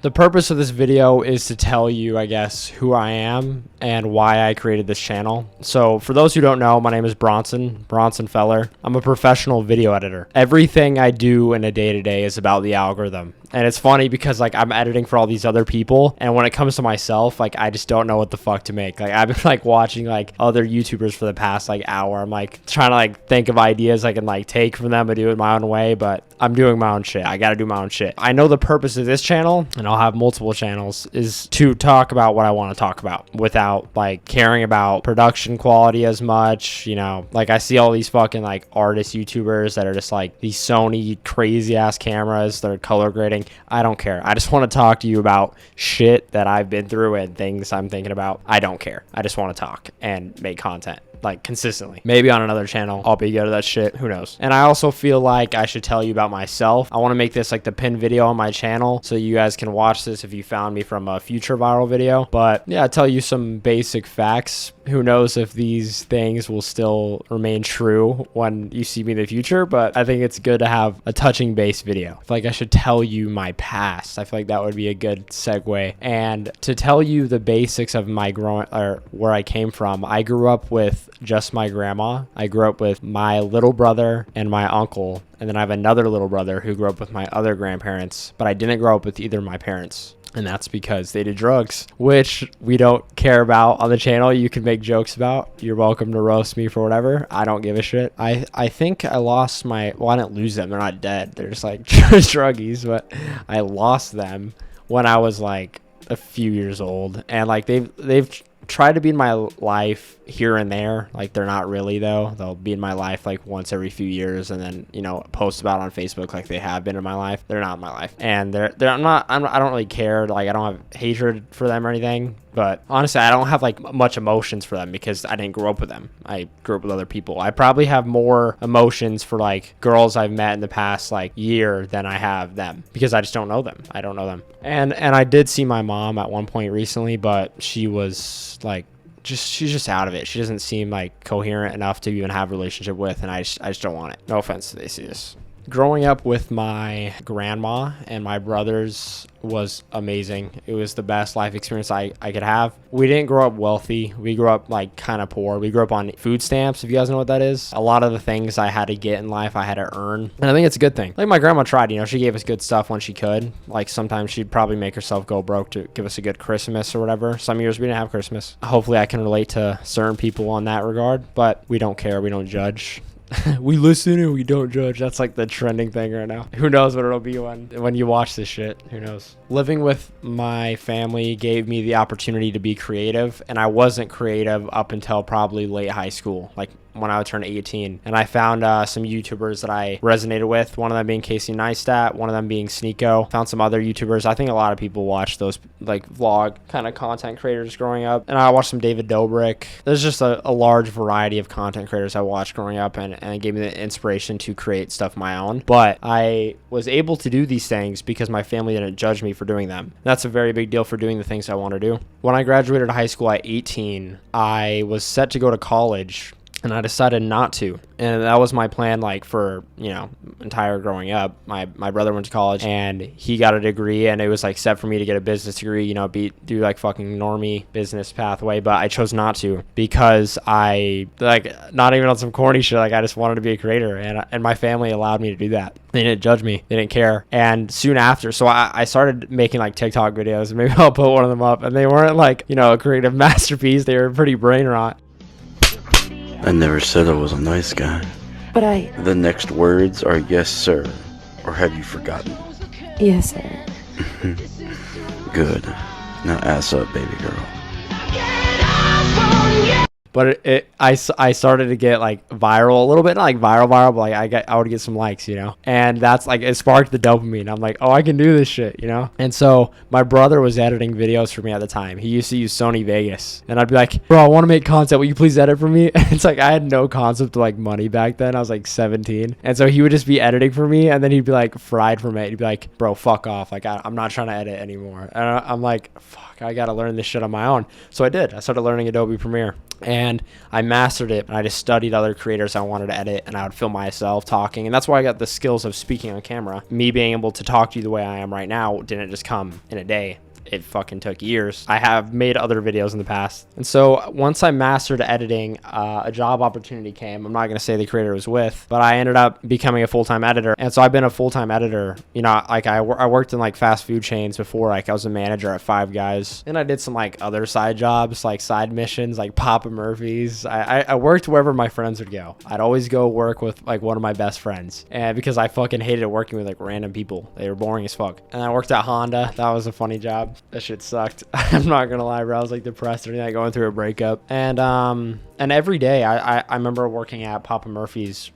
The purpose of this video is to tell you, I guess, who I am and why I created this channel. So for those who don't know, my name is Bronson Feller. I'm a professional video editor. Everything I do in a day-to-day is about the algorithm. And it's funny because like I'm editing for all these other people, and when it comes to myself, like I just don't know what the fuck to make. Like I've been like watching like other YouTubers for the past like hour. I'm like trying to like think of ideas I can like take from them and do it my own way, but I'm doing my own shit. I gotta do my own shit. I know the purpose of this channel, and I'll have multiple channels, is to talk about what I want to talk about without like caring about production quality as much. You know, like I see all these fucking like artist YouTubers that are just like these Sony crazy ass cameras that are color grading. I don't care. I just want to talk to you about shit that I've been through and things I'm thinking about. I don't care. I just want to talk and make content like consistently. Maybe on another channel I'll be good at that shit, who knows. And I also feel like I should tell you about myself. I want to make this like the pinned video on my channel so you guys can watch this if you found me from a future viral video. But yeah, I'll tell you some basic facts. Who knows if these things will still remain true when you see me in the future, but I think it's good to have a touching base video. I feel like I should tell you my past. I feel like that would be a good segue. And to tell you the basics of my growing, or where I came from, I grew up with just my grandma. I grew up with my little brother and my uncle, and then I have another little brother who grew up with my other grandparents, but I didn't grow up with either of my parents. And that's because they did drugs, which we don't care about on the channel. You can make jokes about. You're welcome to roast me for whatever. I don't give a shit. I think I lost my, well, I didn't lose them. They're not dead. They're just like druggies, but I lost them when I was like a few years old. And like they've tried to be in my life here and there. Like they're not really though. They'll be in my life like once every few years, and then, you know, post about it on Facebook like they have been in my life. They're not in my life, and I don't really care. Like I don't have hatred for them or anything, but honestly I don't have like much emotions for them because I didn't grow up with them. I grew up with other people. I probably have more emotions for like girls I've met in the past like year than I have them, because I just don't know them. I don't know them. And I did see my mom at one point recently, but she was like, she's just out of it. She doesn't seem like coherent enough to even have a relationship with, and I just don't want it. No offense to they see this. Growing up with my grandma and my brothers was amazing. It was the best life experience I could have. We didn't grow up wealthy. We grew up like kind of poor. We grew up on food stamps, if you guys know what that is. A lot of the things I had to get in life, I had to earn. And I think it's a good thing. Like my grandma tried, you know, she gave us good stuff when she could. Like sometimes she'd probably make herself go broke to give us a good Christmas or whatever. Some years we didn't have Christmas. Hopefully I can relate to certain people on that regard, but we don't care. We don't judge. We listen and we don't judge. That's like the trending thing right now. Who knows what it'll be when you watch this shit. Who knows? Living with my family gave me the opportunity to be creative, and I wasn't creative up until probably late high school, like when I would turn 18. And I found some YouTubers that I resonated with, one of them being Casey Neistat, one of them being Sneeko. Found some other YouTubers. I think a lot of people watch those like vlog kind of content creators growing up. And I watched some David Dobrik. There's just a large variety of content creators I watched growing up, and it gave me the inspiration to create stuff of my own. But I was able to do these things because my family didn't judge me for doing them. That's a very big deal for doing the things I want to do. When I graduated high school at 18, I was set to go to college, and I decided not to. And that was my plan, like for, you know, entire growing up. My brother went to college and he got a degree, and it was like set for me to get a business degree, you know, do like fucking normie business pathway. But I chose not to because I, like, not even on some corny shit, like I just wanted to be a creator, and my family allowed me to do that. They didn't judge me. They didn't care. And soon after, so I started making like TikTok videos. Maybe I'll put one of them up, and they weren't like, you know, a creative masterpiece. They were pretty brain rot. I never said I was a nice guy. But The next words are yes, sir, or have you forgotten? Yes, sir. Good. Now ass up, baby girl. But I started to get like viral a little bit, not like viral, but like I would get some likes, you know, and that's like, it sparked the dopamine. I'm like, oh, I can do this shit, you know. And so my brother was editing videos for me at the time. He used to use Sony Vegas, and I'd be like, bro, I want to make content. Will you please edit for me? And it's like, I had no concept of like money back then. I was like 17, and so he would just be editing for me, and then he'd be like fried from it. He'd be like, bro, fuck off. Like I'm not trying to edit anymore. And I'm like, fuck, I gotta learn this shit on my own. So I did. I started learning Adobe Premiere. And and I mastered it. And I just studied other creators I wanted to edit, and I would film myself talking. And that's why I got the skills of speaking on camera. Me being able to talk to you the way I am right now didn't just come in a day. It fucking took years. I have made other videos in the past. And so once I mastered editing, a job opportunity came. I'm not going to say the creator was with, but I ended up becoming a full-time editor. And so I've been a full-time editor. You know, like I worked in like fast food chains before. Like I was a manager at Five Guys. And I did some like other side jobs, like side missions, like Papa Murphy's. I worked wherever my friends would go. I'd always go work with like one of my best friends. And because I fucking hated working with like random people. They were boring as fuck. And I worked at Honda. That was a funny job. That shit sucked. I'm not gonna lie, bro. I was like depressed or anything, like going through a breakup. And every day I remember working at Papa Murphy's.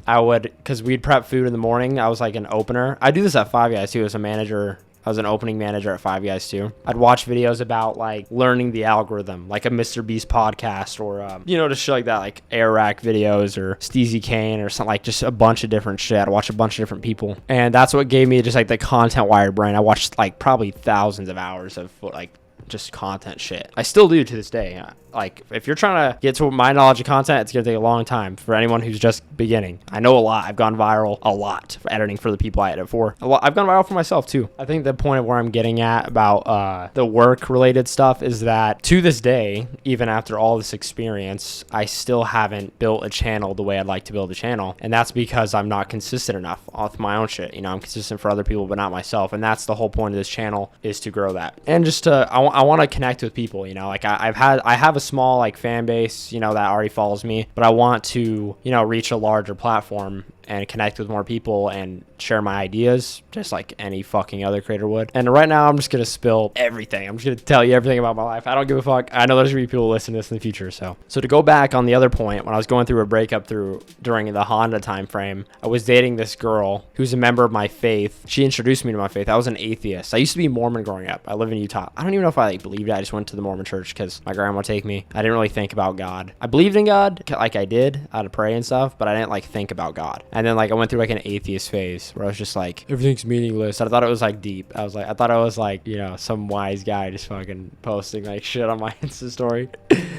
I would, because we'd prep food in the morning. I was like an opener. I do this at Five Guys too as a manager. I was an opening manager at Five Guys too. I'd watch videos about like learning the algorithm, like a Mr. Beast podcast, or you know, just shit like that, like air rack videos or Steezy Kane or something, like just a bunch of different shit. I'd watch a bunch of different people, and that's what gave me just like the content wired brain. I watched like probably thousands of hours of like just content shit. I still do to this day. Like if you're trying to get to my knowledge of content, it's gonna take a long time for anyone who's just beginning. I know a lot. I've gone viral a lot for editing for the people I edit for. I've gone viral for myself too. I think the point of where I'm getting at about the work related stuff is that to this day, even after all this experience, I still haven't built a channel the way I'd like to build a channel. And that's because I'm not consistent enough with my own shit. You know, I'm consistent for other people, but not myself. And that's the whole point of this channel, is to grow that. And just to, I want to connect with people, you know, like I have a small like fan base, you know, that already follows me, but I want to, you know, reach a larger platform and connect with more people and share my ideas just like any fucking other creator would. And right now I'm just gonna spill everything. I'm just gonna tell you everything about my life. I don't give a fuck. I know there's gonna be people listening to this in the future. So to go back on the other point, when I was going through a breakup during the Honda time frame, I was dating this girl who's a member of my faith. She introduced me to my faith. I was an atheist. I used to be Mormon growing up. I live in Utah. I don't even know if I like believed it. I just went to the Mormon church because my grandma would take me. I didn't really think about God. I believed in God, like I did. I had to pray and stuff, but I didn't like think about God. And then like I went through like an atheist phase where I was just like, everything's meaningless. I thought it was like deep. I thought I was like, you know, some wise guy just fucking posting like shit on my Insta story.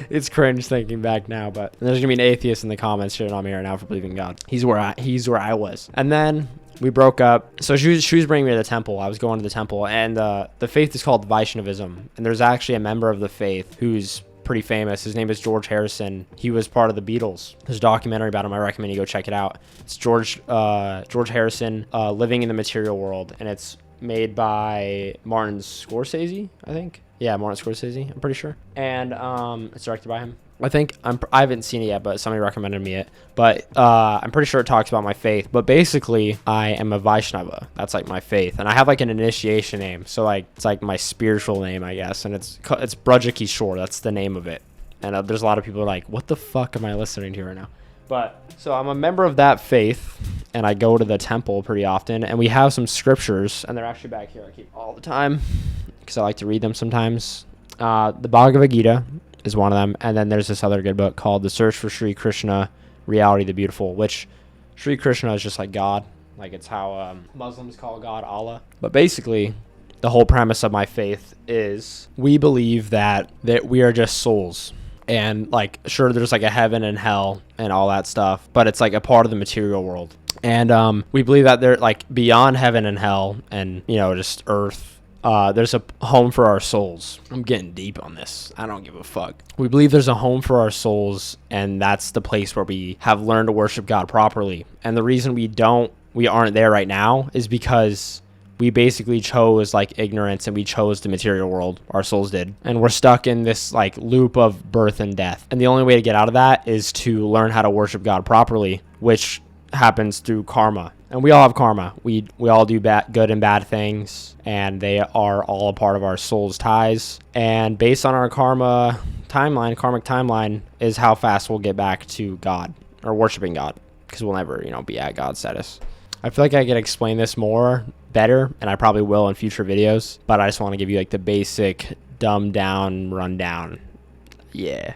It's cringe thinking back now, but there's gonna be an atheist in the comments shitting on me right now for believing in God. He's where I was. And then we broke up. So she was bringing me to the temple. I was going to the temple, and the faith is called Vaishnavism. And there's actually a member of the faith who's pretty famous. His name is George Harrison. He was part of the Beatles. There's a documentary about him. I recommend you go check it out. It's George Harrison, Living in the Material World, and it's made by Martin Scorsese, I think. Yeah, Martin Scorsese, I'm pretty sure. And it's directed by him. I haven't seen it yet, but somebody recommended me it. But I'm pretty sure it talks about my faith. But basically, I am a Vaishnava. That's like my faith, and I have like an initiation name. So like it's like my spiritual name, I guess. And it's Brajaki Shore. That's the name of it. And there's a lot of people who are like, what the fuck am I listening to right now? But so I'm a member of that faith, and I go to the temple pretty often. And we have some scriptures, and they're actually back here. I keep all the time because I like to read them sometimes. The Bhagavad Gita is one of them, and then there's this other good book called The Search for Sri Krishna, Reality the Beautiful, which Sri Krishna is just like God. Like it's how Muslims call God Allah. But basically, the whole premise of my faith is we believe that we are just souls. And like, sure, there's like a heaven and hell and all that stuff, but it's like a part of the material world. And we believe that they're like beyond heaven and hell and, you know, just earth. There's a home for our souls. I'm getting deep on this. I don't give a fuck. We believe there's a home for our souls, and that's the place where we have learned to worship God properly. And the reason we aren't there right now is because we basically chose like ignorance, and we chose the material world. Our souls did. And we're stuck in this like loop of birth and death. And the only way to get out of that is to learn how to worship God properly, which happens through karma. And we all have karma. We all do good and bad things, and they are all a part of our soul's ties. And based on our karmic timeline is how fast we'll get back to God or worshiping God, because we'll never, you know, be at God status. I feel like I could explain this better, and I probably will in future videos, but I just want to give you like the basic dumbed down rundown. Yeah.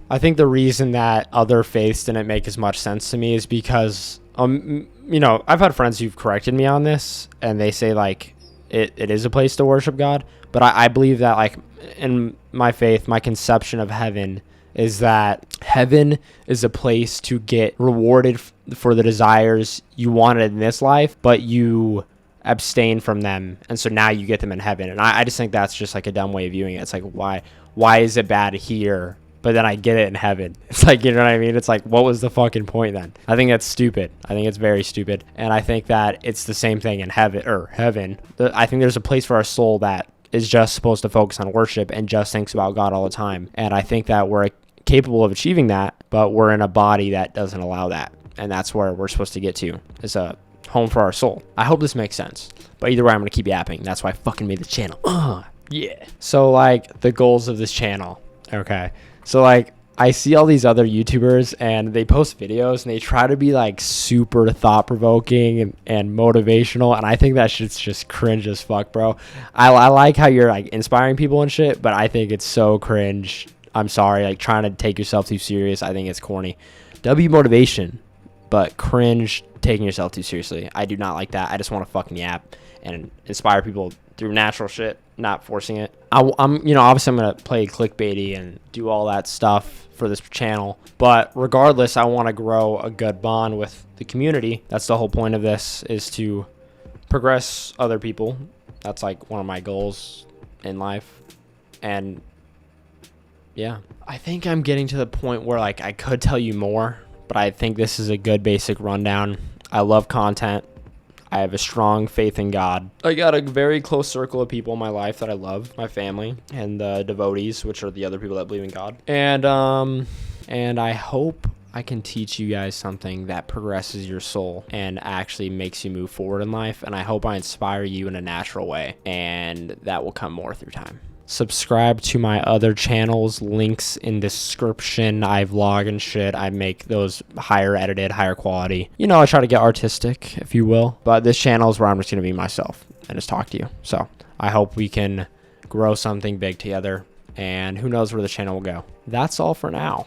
I think the reason that other faiths didn't make as much sense to me is because you know, I've had friends who've corrected me on this, and they say like it is a place to worship God, but I believe that like in my faith, my conception of heaven is that heaven is a place to get rewarded for the desires you wanted in this life, but you abstain from them, and so now you get them in heaven. And I just think that's just like a dumb way of viewing it. It's like, why is it bad here, but then I get it in heaven? It's like, you know what I mean? It's like, what was the fucking point then? I think that's stupid. I think it's very stupid. And I think that it's the same thing in heaven. I think there's a place for our soul that is just supposed to focus on worship and just thinks about God all the time. And I think that we're capable of achieving that, but we're in a body that doesn't allow that. And that's where we're supposed to get to, is a home for our soul. I hope this makes sense. But either way, I'm going to keep yapping. That's why I fucking made the channel. Yeah. So, like, the goals of this channel. Okay. So, like, I see all these other YouTubers and they post videos and they try to be, like, super thought-provoking and motivational. And I think that shit's just cringe as fuck, bro. I like how you're, like, inspiring people and shit, but I think it's so cringe. I'm sorry. Like, trying to take yourself too serious, I think it's corny. Motivation, but cringe taking yourself too seriously. I do not like that. I just want to fucking yap and inspire people through natural shit, not forcing it. I'm, you know, obviously I'm going to play clickbaity and do all that stuff for this channel, but regardless, I want to grow a good bond with the community. That's the whole point of this, is to progress other people. That's like one of my goals in life. And yeah, I think I'm getting to the point where, like, I could tell you more, but I think this is a good basic rundown. I love content. I have a strong faith in God. I got a very close circle of people in my life that I love, my family and the devotees, which are the other people that believe in God. And I hope I can teach you guys something that progresses your soul and actually makes you move forward in life. And I hope I inspire you in a natural way, and that will come more through time. Subscribe to my other channels, links in description. I vlog and shit. I make those higher edited, higher quality. You know, I try to get artistic, if you will. But this channel is where I'm just going to be myself and just talk to you. So I hope we can grow something big together, and who knows where the channel will go. That's all for now.